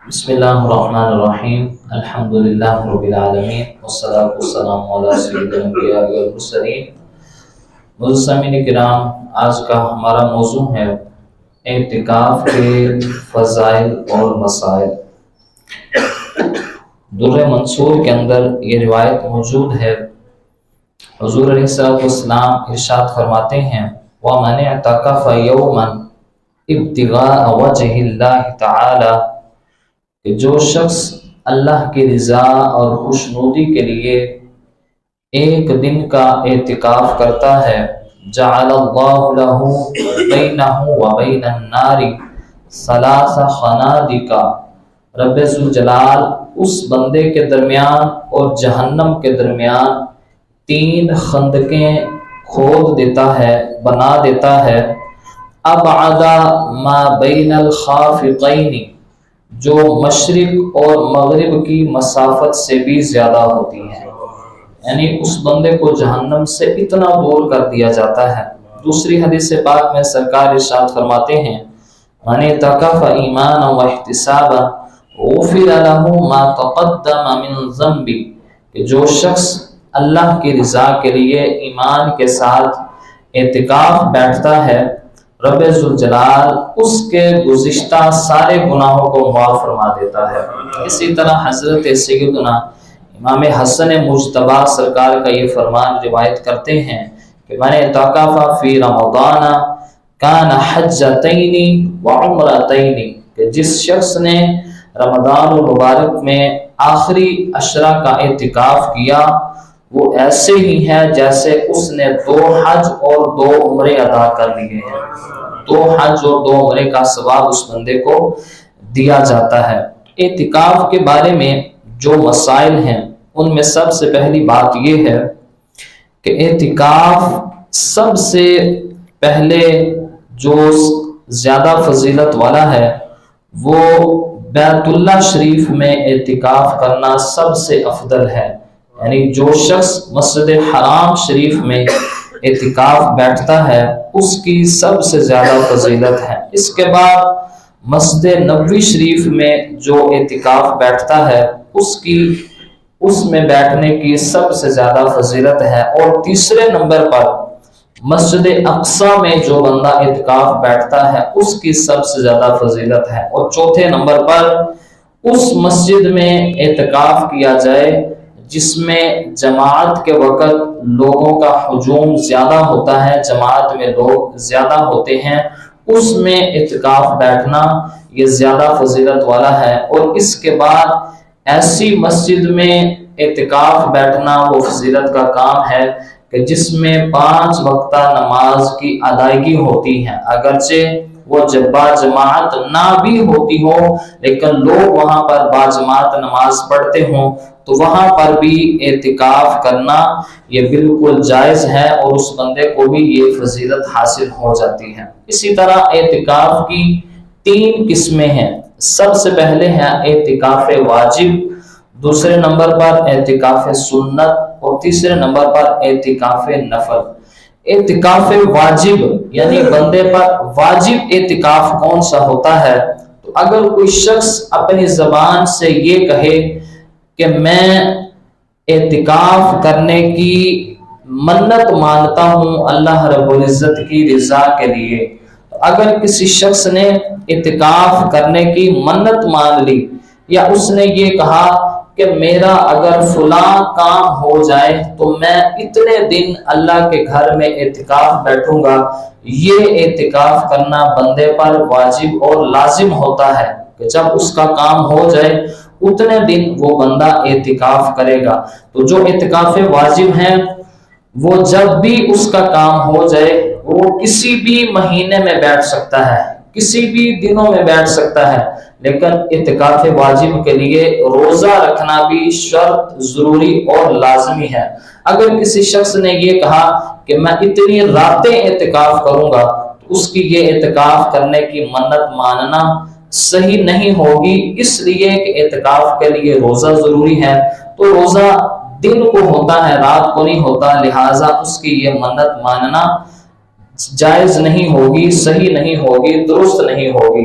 بسم اللہ الرحمن الرحیم الحمدللہ رب العالمین والصلاة والسلام علی سید الانبیاء والمرسلین۔ مستمعین کرام، آج کا ہمارا موضوع ہے اعتکاف کے فضائل اور مسائل۔ در منصور کے اندر یہ روایت موجود ہے۔ حضور علیہ السلام ارشاد فرماتے ہیں وَمَنِ اعْتَكَفَ يَوْمًا ابتغاء وجہ اللہ تعالی، کہ جو شخص اللہ کی رضا اور خوشنودی کے لیے ایک دن کا اعتکاف کرتا ہے، جعل اللہ لہ بینہ وبین النار ثلاث خنادق، رب ذوالجلال اس بندے کے درمیان اور جہنم کے درمیان 3 خندقیں کھود دیتا ہے، بنا دیتا ہے، ابعد ما بین الخافقین، جو مشرق اور مغرب کی مسافت سے بھی زیادہ ہوتی ہیں، یعنی اس بندے کو جہنم سے اتنا دور کر دیا جاتا ہے۔ دوسری حدیث پاک میں سرکار ارشاد فرماتے ہیں من اعتکف ایمانا واحتسابا غفر له ما تقدم من ذنب، کہ جو شخص اللہ کی رضا کے لیے ایمان کے ساتھ اعتکاف بیٹھتا ہے، رب ذوالجلال اس کے گزشتہ سارے گناہوں کو معاف فرما دیتا ہے۔ اسی طرح حضرت سیدنا امام حسن مجتبی سرکار کا یہ فرمان روایت کرتے ہیں کہ من اعتکف فی رمضان کان حجتین وعمرتین، کہ جس شخص نے رمضان المبارک میں آخری عشرہ کا اعتکاف کیا، وہ ایسے ہی ہے جیسے اس نے 2 حج اور 2 عمرے ادا کر لیے ہیں۔ 2 حج اور 2 عمرے کا ثواب اس بندے کو دیا جاتا ہے۔ اعتکاف کے بارے میں جو مسائل ہیں ان میں سب سے پہلی بات یہ ہے کہ اعتکاف سب سے پہلے جو زیادہ فضیلت والا ہے وہ بیت اللہ شریف میں اعتکاف کرنا سب سے افضل ہے، یعنی جو شخص مسجد حرام شریف میں اعتکاف بیٹھتا ہے اس کی سب سے زیادہ فضیلت ہے۔ اس کے بعد مسجد نبوی شریف میں جو اعتکاف بیٹھتا ہے اس میں بیٹھنے کی سب سے زیادہ فضیلت ہے، اور تیسرے نمبر پر مسجد اقصی میں جو بندہ اعتکاف بیٹھتا ہے اس کی سب سے زیادہ فضیلت ہے، اور چوتھے نمبر پر اس مسجد میں اعتکاف کیا جائے جس میں جماعت کے وقت لوگوں کا ہجوم زیادہ ہوتا ہے، جماعت میں لوگ زیادہ ہوتے ہیں، اس میں اعتکاف بیٹھنا یہ زیادہ فضیلت والا ہے۔ اور اس کے بعد ایسی مسجد میں اعتکاف بیٹھنا وہ فضیلت کا کام ہے کہ جس میں 5 وقتہ نماز کی ادائیگی ہوتی ہے، اگرچہ وہ جب باجماعت نہ بھی ہوتی ہو لیکن لوگ وہاں پر باجماعت نماز پڑھتے ہوں تو وہاں پر بھی اعتکاف کرنا یہ بالکل جائز ہے، اور اس بندے کو بھی یہ فضیلت حاصل ہو جاتی ہے۔ اسی طرح اعتکاف کی 3 قسمیں ہیں۔ سب سے پہلے ہے اعتکاف واجب، دوسرے نمبر پر اعتکاف سنت، اور تیسرے نمبر پر اعتکاف نفل۔ اعتکاف واجب یعنی بندے پر واجب اعتکاف کون سا ہوتا ہے؟ تو اگر کوئی شخص اپنی زبان سے یہ کہے کہ میں اعتکاف کرنے کی منت مانتا ہوں اللہ رب العزت کی رضا کے لیے، اگر کسی شخص نے اعتکاف کرنے کی منت مان لی، یا اس نے یہ کہا کہ میرا اگر فلاں کام ہو جائے تو میں اتنے دن اللہ کے گھر میں اعتکاف بیٹھوں گا، یہ اعتکاف کرنا بندے پر واجب اور لازم ہوتا ہے کہ جب اس کا کام ہو جائے اتنے دن وہ بندہ اعتکاف کرے گا۔ تو جو اعتکاف واجب ہیں وہ جب بھی اس کا کام ہو جائے، وہ کسی بھی مہینے میں بیٹھ سکتا ہے، کسی بھی دنوں میں بیٹھ سکتا ہے، لیکن اعتکاف واجب کے لیے روزہ رکھنا بھی شرط ضروری اور لازمی ہے۔ اگر کسی شخص نے یہ کہا کہ میں اتنی راتیں اعتکاف کروں گا تو اس کی یہ اعتکاف کرنے کی منت ماننا صحیح نہیں ہوگی، اس لیے کہ اعتکاف کے لیے روزہ ضروری ہے، تو روزہ دن کو ہوتا ہے، رات کو نہیں ہوتا، لہٰذا اس کی یہ منت ماننا جائز نہیں ہوگی، صحیح نہیں ہوگی، درست نہیں ہوگی۔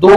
2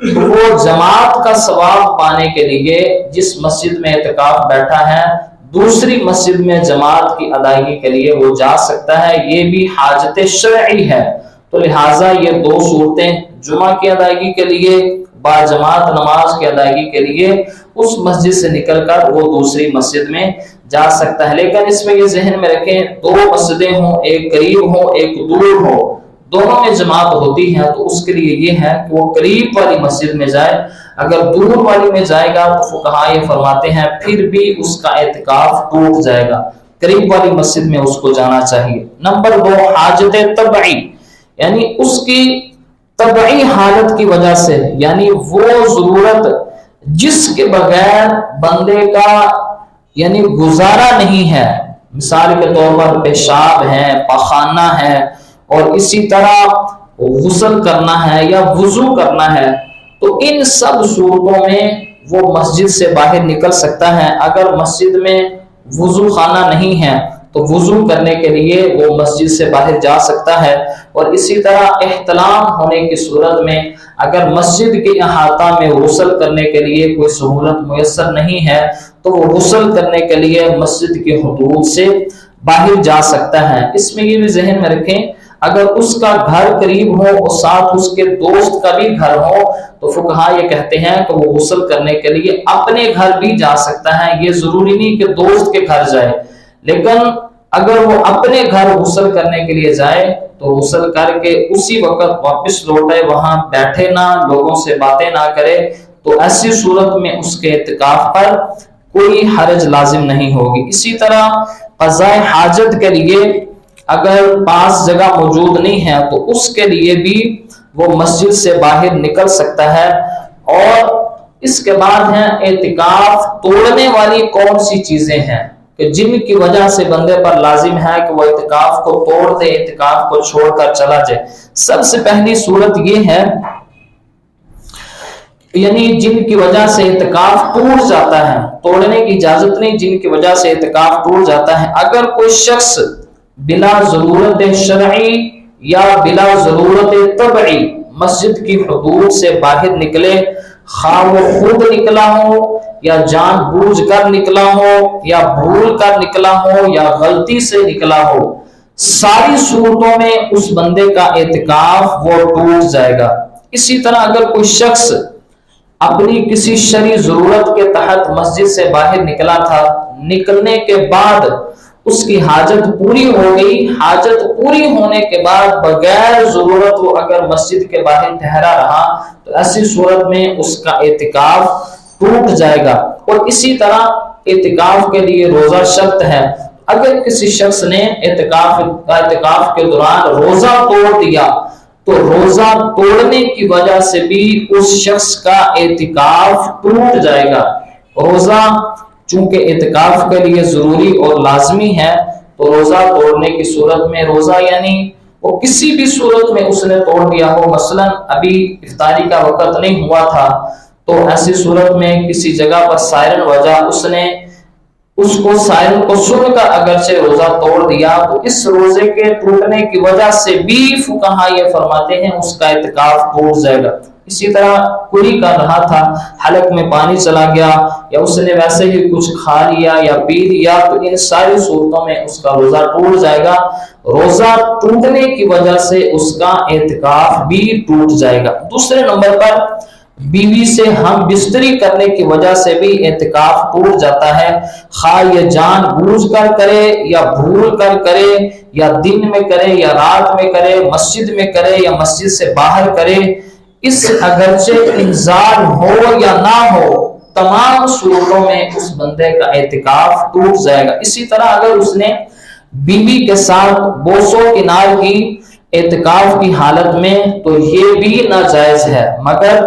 تو وہ جماعت کا ثواب پانے کے لیے جس مسجد میں اعتکاف بیٹھا ہے دوسری مسجد میں جماعت کی ادائیگی کے لیے وہ جا سکتا ہے، یہ بھی حاجت شرعی ہے۔ تو لہٰذا یہ دو صورتیں، جمعہ کی ادائیگی کے لیے، با جماعت نماز کی ادائیگی کے لیے اس مسجد سے نکل کر وہ دوسری مسجد میں جا سکتا ہے۔ لیکن اس میں یہ ذہن میں رکھیں، دو مسجدیں ہوں، ایک قریب ہو ایک دور ہو، دونوں میں جماعت ہوتی ہے تو اس کے لیے یہ ہے کہ وہ قریب والی مسجد میں جائے۔ اگر دور والی میں جائے گا تو فقہاء یہ فرماتے ہیں پھر بھی اس کا اعتکاف ٹوٹ جائے گا، قریب والی مسجد میں اس کو جانا چاہیے۔ نمبر 2، حاجت طبعی، یعنی اس کی طبعی حالت کی وجہ سے، یعنی وہ ضرورت جس کے بغیر بندے کا یعنی گزارا نہیں ہے، مثال کے طور پر پیشاب ہے، پاخانہ ہے، اور اسی طرح غسل کرنا ہے یا وضو کرنا ہے، تو ان سب صورتوں میں وہ مسجد سے باہر نکل سکتا ہے۔ اگر مسجد میں وضو خانہ نہیں ہے تو وضو کرنے کے لیے وہ مسجد سے باہر جا سکتا ہے، اور اسی طرح احتلام ہونے کی صورت میں اگر مسجد کے احاطہ میں غسل کرنے کے لیے کوئی سہولت میسر نہیں ہے تو وہ غسل کرنے کے لیے مسجد کی حدود سے باہر جا سکتا ہے۔ اس میں یہ بھی ذہن میں رکھیں، اگر اس کا گھر قریب ہو اور ساتھ اس کے دوست کا بھی گھر ہو تو فقہاء یہ کہتے ہیں کہ وہ غسل کرنے کے لیے اپنے گھر بھی جا سکتا ہے، یہ ضروری نہیں کہ دوست کے گھر جائے، لیکن اگر وہ اپنے گھر غسل کرنے کے لیے جائے تو غسل کر کے اسی وقت واپس لوٹے، وہاں بیٹھے نہ، لوگوں سے باتیں نہ کرے، تو ایسی صورت میں اس کے اعتکاف پر کوئی حرج لازم نہیں ہوگی۔ اسی طرح قضاء حاجت کے لیے اگر پاس جگہ موجود نہیں ہے تو اس کے لیے بھی وہ مسجد سے باہر نکل سکتا ہے۔ اور اس کے بعد ہیں اعتکاف توڑنے والی کون سی چیزیں ہیں کہ جن کی وجہ سے بندے پر لازم ہے کہ وہ اعتکاف کو توڑ دے، اعتکاف کو چھوڑ کر چلا جائے۔ سب سے پہلی صورت یہ ہے، یعنی جن کی وجہ سے اعتکاف ٹوٹ جاتا ہے، توڑنے کی اجازت نہیں، جن کی وجہ سے اعتکاف ٹوٹ جاتا ہے۔ اگر کوئی شخص بلا ضرورت شرعی یا بلا ضرورت طبعی مسجد کی حدود سے باہر نکلے، خواہ وہ خود نکلا ہو یا جان بوجھ کر نکلا ہو یا بھول کر نکلا ہو یا غلطی سے نکلا ہو، ساری صورتوں میں اس بندے کا اعتکاف وہ ٹوٹ جائے گا۔ اسی طرح اگر کوئی شخص اپنی کسی شرعی ضرورت کے تحت مسجد سے باہر نکلا تھا، نکلنے کے بعد اس کی حاجت پوری ہو گئی، حاجت پوری ہونے کے بعد بغیر ضرورت وہ اگر مسجد کے باہر ٹھہرا رہا تو ایسی صورت میں اس کا اعتکاف ٹوٹ جائے گا۔ اور اسی طرح اعتکاف کے لیے روزہ شرط ہے، اگر کسی شخص نے اعتکاف کے دوران روزہ توڑ دیا تو روزہ توڑنے کی وجہ سے بھی اس شخص کا اعتکاف ٹوٹ جائے گا۔ روزہ چونکہ اعتکاف کے لیے ضروری اور لازمی ہے تو روزہ توڑنے کی صورت میں، روزہ یعنی وہ کسی بھی صورت میں اس نے توڑ دیا ہو، مثلا ابھی افطاری کا وقت نہیں ہوا تھا تو ایسی صورت میں کسی جگہ پر سائرن وجہ اس نے اس کو سائرن کو سن کر اگرچہ روزہ توڑ دیا تو اس روزے کے ٹوٹنے کی وجہ سے بھی فقہاء یہ فرماتے ہیں اس کا اعتکاف ٹوٹ جائے گا۔ اسی طرح کوئی کر رہا تھا، حلق میں پانی چلا گیا یا اس نے ویسے ہی کچھ کھا لیا یا پی لیا تو ان ساری صورتوں میں اس کا روزہ ٹوٹ جائے گا۔ روزہ ٹوٹنے کی وجہ سے اس کا اعتکاف بھی ٹوٹ جائے گا۔ دوسرے نمبر پر بیوی سے ہم بستری کرنے کی وجہ سے بھی اعتکاف ٹوٹ جاتا ہے، خواہ یہ جان بوجھ کر کرے یا بھول کر کرے یا دن میں کرے یا رات میں کرے، مسجد میں کرے یا مسجد سے باہر کرے، اس اگرچہ انزال ہو یا نہ ہو تمام صورتوں میں اس بندے کا اعتکاف ٹوٹ جائے گا۔ اسی طرح اگر اس نے بیوی کے ساتھ بوس و کنار کی اعتکاف کی حالت میں تو یہ بھی ناجائز ہے، مگر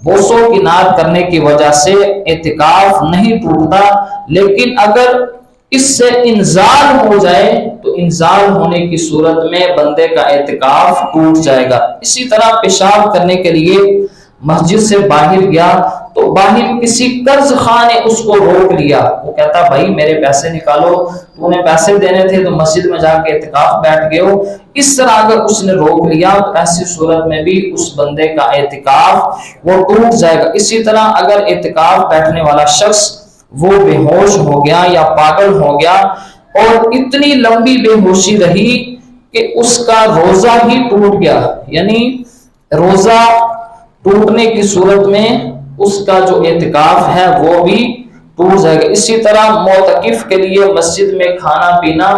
بوس و کنار کرنے کی وجہ سے اعتکاف نہیں ٹوٹتا، لیکن اگر اس سے انزال ہو جائے تو انزال ہونے کی صورت میں بندے کا اعتکاف ٹوٹ جائے گا۔ اسی طرح پیشاب کرنے کے لیے مسجد سے باہر گیا تو باہر کسی قرض خواہ نے اس کو روک لیا، وہ کہتا بھائی میرے پیسے نکالو، تو نے پیسے دینے تھے تو مسجد میں جا کے اعتکاف بیٹھ گئے ہو، اس طرح اگر اس نے روک لیا تو ایسی صورت میں بھی اس بندے کا اعتکاف وہ ٹوٹ جائے گا۔ اسی طرح اگر اعتکاف بیٹھنے والا شخص وہ بے ہوش ہو گیا یا پاگل ہو گیا اور اتنی لمبی بے ہوشی رہی کہ اس کا روزہ ہی ٹوٹ گیا، یعنی روزہ ٹوٹنے کی صورت میں اس کا جو اعتکاف ہے وہ بھی ٹوٹ جائے گا۔ اسی طرح معتکف کے لیے مسجد میں کھانا پینا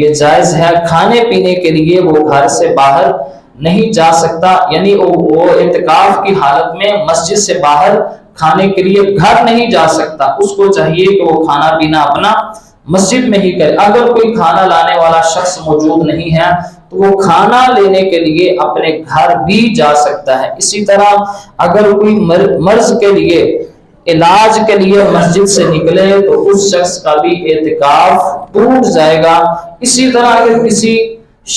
یہ جائز ہے، کھانے پینے کے لیے وہ گھر سے باہر نہیں جا سکتا، یعنی وہ اعتکاف کی حالت میں مسجد سے باہر کھانے کے لیے گھر نہیں جا سکتا، اس کو چاہیے کہ وہ کھانا پینا اپنا مسجد میں ہی کرے۔ اگر کوئی کھانا لانے والا شخص موجود نہیں ہے تو وہ کھانا لینے کے لیے اپنے گھر بھی جا سکتا ہے۔ اسی طرح اگر کوئی مرض کے لیے علاج کے لیے مسجد سے نکلے تو اس شخص کا بھی اعتکاف ٹوٹ جائے گا۔ اسی طرح اگر کسی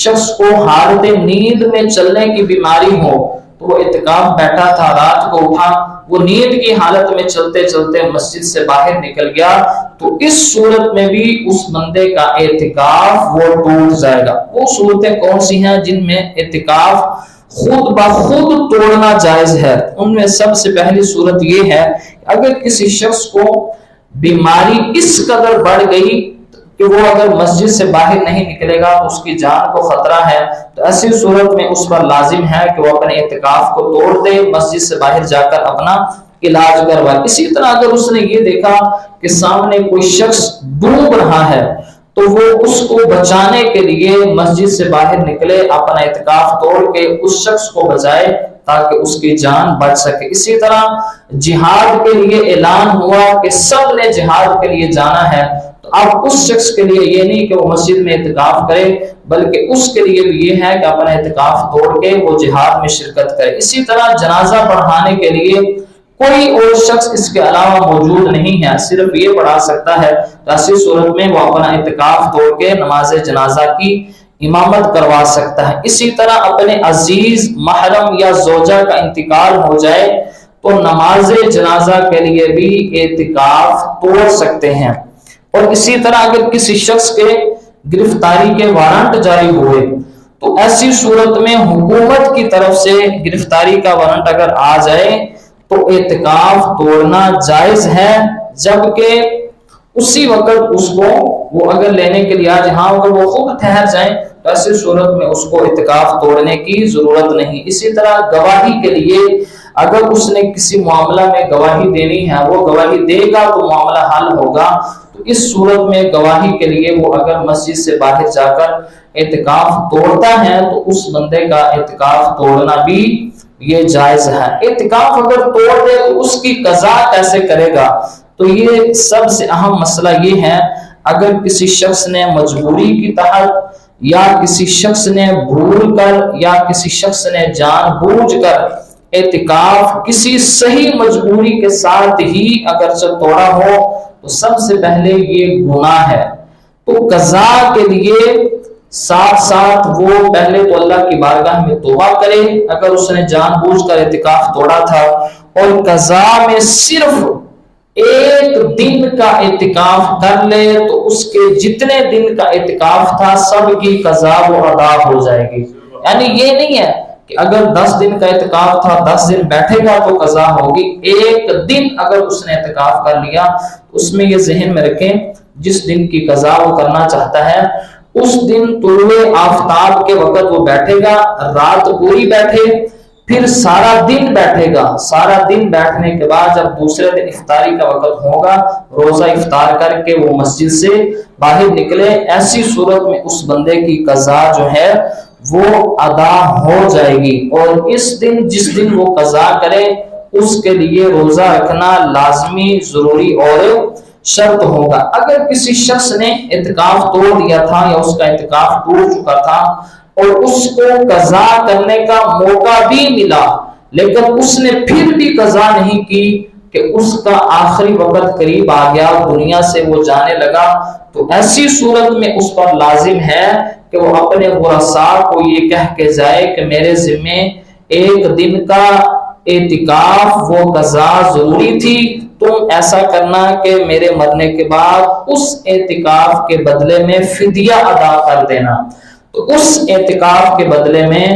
شخص کو حالت نیند میں چلنے کی بیماری ہو تو وہ اعتکاف بیٹھا تھا، رات کو اٹھا، وہ نیند کی حالت میں چلتے چلتے مسجد سے باہر نکل گیا تو اس صورت میں بھی اس بندے کا اعتکاف وہ ٹوٹ جائے گا۔ وہ صورتیں کون سی ہیں جن میں اعتکاف خود بخود توڑنا جائز ہے؟ ان میں سب سے پہلی صورت یہ ہے اگر کسی شخص کو بیماری اس قدر بڑھ گئی کہ وہ اگر مسجد سے باہر نہیں نکلے گا تو اس کی جان کو خطرہ ہے، تو ایسی صورت میں اس پر لازم ہے کہ وہ اپنے اعتکاف کو توڑ دے، مسجد سے باہر جا کر اپنا علاج کروائے۔ اسی طرح اگر اس نے یہ دیکھا کہ سامنے کوئی شخص ڈوب رہا ہے تو وہ اس کو بچانے کے لیے مسجد سے باہر نکلے، اپنا اعتکاف توڑ کے اس شخص کو بچائے تاکہ اس کی جان بچ سکے۔ اسی طرح جہاد کے لیے اعلان ہوا کہ سب نے جہاد کے لیے جانا ہے، تو اب اس شخص کے لیے یہ نہیں کہ وہ مسجد میں اعتکاف کرے بلکہ اس کے لیے بھی یہ ہے کہ اپنا اعتکاف توڑ کے وہ جہاد میں شرکت کرے۔ اسی طرح جنازہ پڑھانے کے لیے کوئی اور شخص اس کے علاوہ موجود نہیں ہے، صرف یہ پڑھا سکتا ہے، تو ایسی صورت میں وہ اپنا اعتکاف توڑ کے نماز جنازہ کی امامت کروا سکتا ہے۔ اسی طرح اپنے عزیز محرم یا زوجہ کا انتقال ہو جائے تو نماز جنازہ کے لیے بھی اعتکاف توڑ سکتے ہیں۔ اور اسی طرح اگر کسی شخص کے گرفتاری کے وارنٹ جاری ہوئے تو ایسی صورت میں حکومت کی طرف سے گرفتاری کا وارنٹ اگر آ جائے تو اعتکاف توڑنا جائز ہے، جبکہ اسی وقت اس کو وہ اگر لینے کے لیے آ جائے، ہاں اگر وہ خود ٹھہر جائیں تو ایسی صورت میں اس کو اعتکاف توڑنے کی ضرورت نہیں۔ اسی طرح گواہی کے لیے اگر اس نے کسی معاملہ میں گواہی دینی ہے، وہ گواہی دے گا تو معاملہ حل ہوگا، تو اس صورت میں گواہی کے لیے وہ اگر مسجد سے باہر جا کر اعتکاف توڑتا ہے تو اس بندے کا اعتکاف توڑنا بھی یہ جائز ہے۔ اعتکاف اگر توڑ دے تو اس کی قضا کیسے کرے گا؟ تو یہ سب سے اہم مسئلہ یہ ہے اگر کسی شخص نے مجبوری کی تحت یا کسی شخص نے بھول کر یا کسی شخص نے جان بوجھ کر اعتکاف کسی صحیح مجبوری کے ساتھ ہی اگرچہ توڑا ہو تو سب سے پہلے یہ گناہ ہے، تو قضا کے لیے ساتھ ساتھ وہ پہلے تو اللہ کی بارگاہ میں توبہ کرے اگر اس نے جان بوجھ کر اعتکاف توڑا تھا، اور قضا میں صرف ایک دن کا اعتکاف کر لے تو اس کے جتنے دن کا اعتکاف تھا سب کی قضا وہ ادا ہو جائے گی۔ یعنی یہ نہیں ہے کہ اگر 10 دن کا اعتکاف تھا 10 دن بیٹھے گا تو قضا ہوگی، ایک دن اگر اس نے اعتکاف کر لیا اس میں یہ ذہن میں رکھیں جس دن کی قضا وہ کرنا چاہتا ہے اس دن طلوع آفتاب کے وقت وہ بیٹھے گا، رات پوری بیٹھے، پھر سارا دن بیٹھے گا، سارا دن بیٹھنے کے بعد جب دوسرے دن افطاری کا وقت ہوگا روزہ افطار کر کے وہ مسجد سے باہر نکلے۔ ایسی صورت میں اس بندے کی قضا جو ہے وہ ادا ہو جائے گی، اور اس دن جس دن وہ قضا کرے اس کے لیے روزہ رکھنا لازمی، ضروری اور شرط ہوگا۔ اگر کسی شخص نے اعتکاف توڑ دیا تھا یا اس کا اعتکاف ٹوٹ چکا تھا اور اس کو قضا کرنے کا موقع بھی ملا لیکن اس نے پھر بھی قضا نہیں کی کہ اس کا آخری وقت قریب آ گیا، دنیا سے وہ جانے لگا، تو ایسی صورت میں اس پر لازم ہے کہ وہ اپنے ورثاء کو یہ کہہ کے جائے کہ میرے ذمے ایک دن کا اعتکاف وہ قضا ضروری تھی، تم ایسا کرنا کہ میرے مرنے کے بعد اس اعتکاف کے بدلے میں فدیہ ادا کر دینا۔ تو اس اعتکاف کے بدلے میں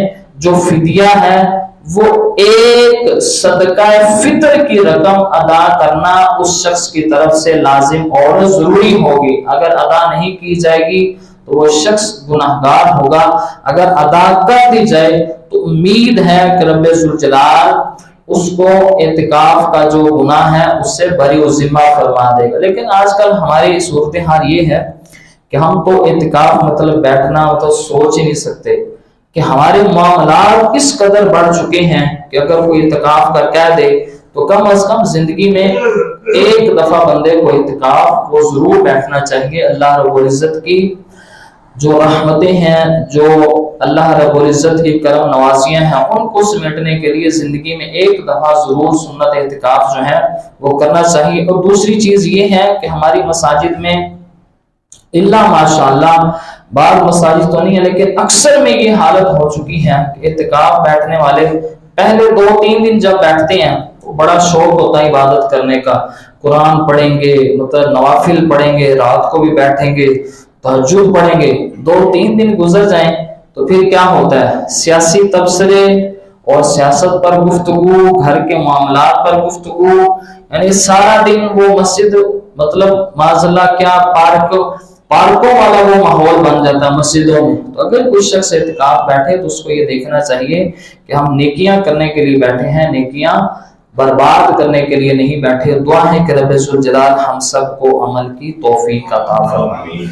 جو فدیہ ہے وہ ایک صدقہ فطر کی رقم ادا کرنا اس شخص کی طرف سے لازم اور ضروری ہوگی۔ اگر ادا نہیں کی جائے گی تو وہ شخص گناہگار ہوگا، اگر ادا کر دی جائے تو امید ہے کہ رب ذوالجلال اس کو اعتکاف کا جو گناہ ہے اس سے بری و ذمہ فرما دے گا۔ لیکن آج کل ہماری صورتحال یہ ہے کہ ہم تو اعتکاف مطلب بیٹھنا مطلب سوچ ہی نہیں سکتے کہ ہمارے معاملات اس قدر بڑھ چکے ہیں کہ اگر کوئی اعتکاف کر کہہ دے تو کم از کم زندگی میں ایک دفعہ بندے کو اعتکاف وہ ضرور بیٹھنا چاہیے۔ اللہ رب العزت کی جو رحمتیں ہیں، جو اللہ رب العزت کی کرم نوازیاں ہیں، ان کو سمیٹنے کے لیے زندگی میں ایک دفعہ ضرور سنت اعتکاف جو ہے وہ کرنا چاہیے۔ اور دوسری چیز یہ ہے کہ ہماری مساجد میں اللہ ماشاءاللہ بعض مساجد تو نہیں ہے لیکن اکثر میں یہ حالت ہو چکی ہے کہ اعتکاف بیٹھنے والے پہلے 2-3 دن جب بیٹھتے ہیں تو بڑا شوق ہوتا ہے عبادت کرنے کا، قرآن پڑھیں گے، مطلب نوافل پڑھیں گے، رات کو بھی بیٹھیں گے، تہجد پڑھیں گے۔ 2-3 دن گزر جائیں تو پھر کیا ہوتا ہے، سیاسی تبصرے اور سیاست پر گفتگو، گھر کے معاملات پر گفتگو، یعنی سارا دن وہ مسجد مطلب معاذ اللہ کیا پارکوں والا وہ ماحول بن جاتا ہے مسجدوں میں۔ تو اگر کوئی شخص اعتکاف بیٹھے تو اس کو یہ دیکھنا چاہیے کہ ہم نیکیاں کرنے کے لیے بیٹھے ہیں، نیکیاں برباد کرنے کے لیے نہیں بیٹھے۔ دعا ہے کہ رب ذوالجلال ہم سب کو عمل کی توفیق عطا فرمائے۔